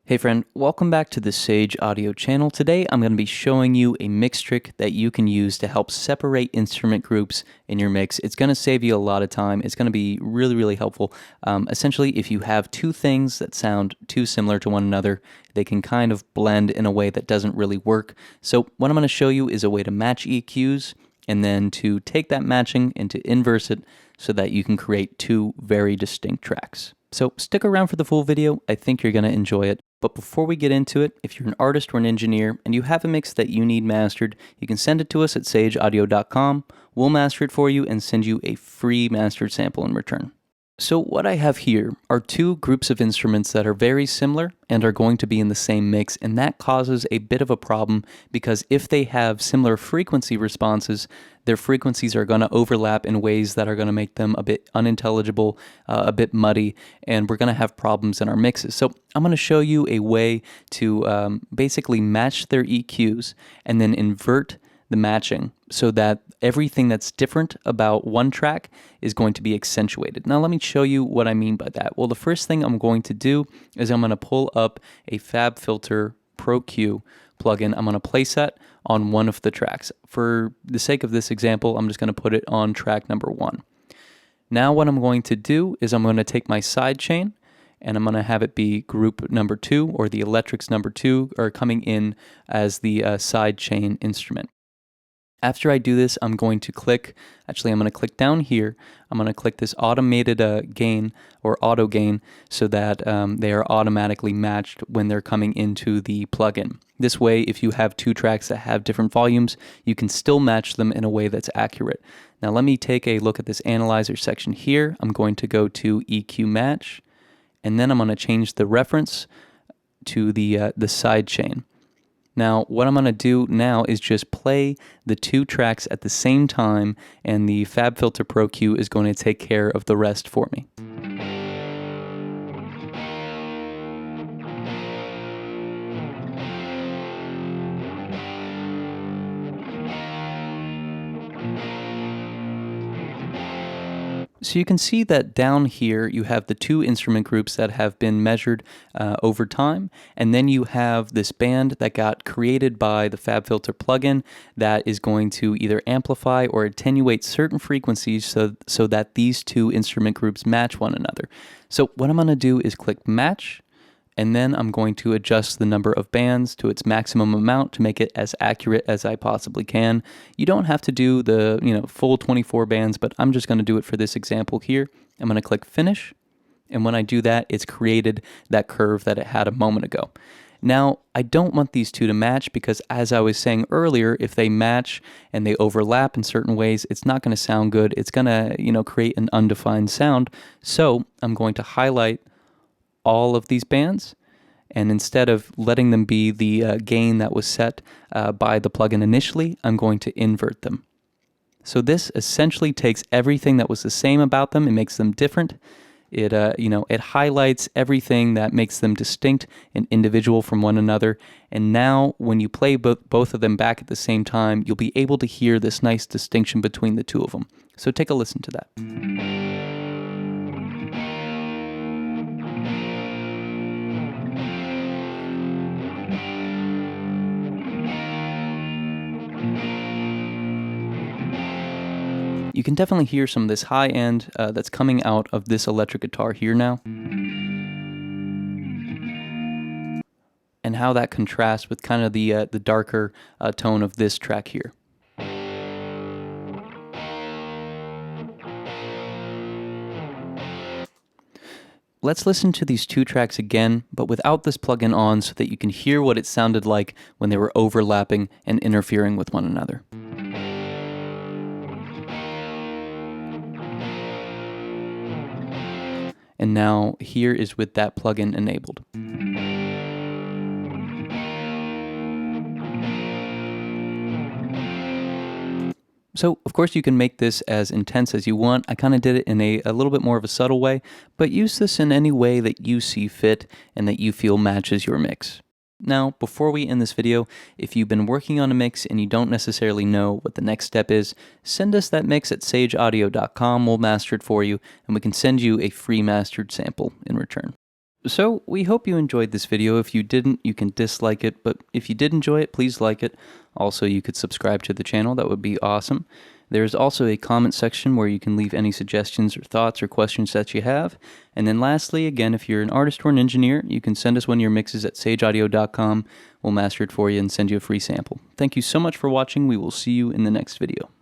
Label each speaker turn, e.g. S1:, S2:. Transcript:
S1: Hey friend, welcome back to the Sage Audio channel. Today I'm going to be showing you a mix trick that you can use to help separate instrument groups in your mix. It's going to save you a lot of time. It's going to be really helpful. Essentially, if you have two things that sound too similar to one another, they can kind of blend in a way that doesn't really work. So what I'm going to show you is a way to match EQs and then to take that matching and to inverse it so that you can create two very distinct tracks. So stick around for the full video. I think you're going to enjoy it. But before we get into it, if you're an artist or an engineer and you have a mix that you need mastered, you can send it to us at sageaudio.com. We'll master it for you and send you a free mastered sample in return. So what I have here are two groups of instruments that are very similar and are going to be in the same mix, and that causes a bit of a problem because if they have similar frequency responses, their frequencies are going to overlap in ways that are going to make them a bit unintelligible, a bit muddy, and we're going to have problems in our mixes. So I'm going to show you a way to basically match their EQs and then invert the matching so that everything that's different about one track is going to be accentuated. Now let me show you what I mean by that. Well, the first thing I'm going to do is I'm going to pull up a FabFilter Pro Q plugin. I'm going to place that on one of the tracks. For the sake of this example, I'm just going to put it on track number 1. Now what I'm going to do is I'm going to take my sidechain and I'm going to have it be group number 2, or the electrics number 2 are coming in as the sidechain instrument. After I do this, I'm going to click down here. I'm going to click this automated gain or auto gain so that they are automatically matched when they're coming into the plugin. This way, if you have two tracks that have different volumes, you can still match them in a way that's accurate. Now let me take a look at this analyzer section here. I'm going to go to EQ match, and then I'm going to change the reference to the sidechain. Now, what I'm going to do now is just play the two tracks at the same time, and the FabFilter Pro Q is going to take care of the rest for me. So you can see that down here you have the two instrument groups that have been measured over time, and then you have this band that got created by the FabFilter plugin that is going to either amplify or attenuate certain frequencies so that these two instrument groups match one another. So what I'm going to do is click Match, and then I'm going to adjust the number of bands to its maximum amount to make it as accurate as I possibly can. You don't have to do the full 24 bands, but I'm just going to do it for this example here. I'm going to click Finish, and when I do that, it's created that curve that it had a moment ago. Now, I don't want these two to match because, as I was saying earlier, if they match and they overlap in certain ways, it's not going to sound good. It's going to create an undefined sound. So I'm going to highlight all of these bands, and instead of letting them be the gain that was set by the plugin initially, I'm going to invert them. So this essentially takes everything that was the same about them and makes them different. It highlights everything that makes them distinct and individual from one another. And now when you play both of them back at the same time, you'll be able to hear this nice distinction between the two of them. So take a listen to that. You can definitely hear some of this high end that's coming out of this electric guitar here now, and how that contrasts with kind of the darker tone of this track here. Let's listen to these two tracks again, but without this plugin on so that you can hear what it sounded like when they were overlapping and interfering with one another. And now here is with that plugin enabled. So, of course, you can make this as intense as you want. I kind of did it in a little bit more of a subtle way, but use this in any way that you see fit and that you feel matches your mix. Now, before we end this video, if you've been working on a mix and you don't necessarily know what the next step is, send us that mix at sageaudio.com. We'll master it for you, and we can send you a free mastered sample in return. So we hope you enjoyed this video. If you didn't, you can dislike it, but if you did enjoy it, please like it. Also, you could subscribe to the channel. That would be awesome. There's also a comment section where you can leave any suggestions or thoughts or questions that you have. And then lastly, again, if you're an artist or an engineer, you can send us one of your mixes at sageaudio.com. We'll master it for you and send you a free sample. Thank you so much for watching. We will see you in the next video.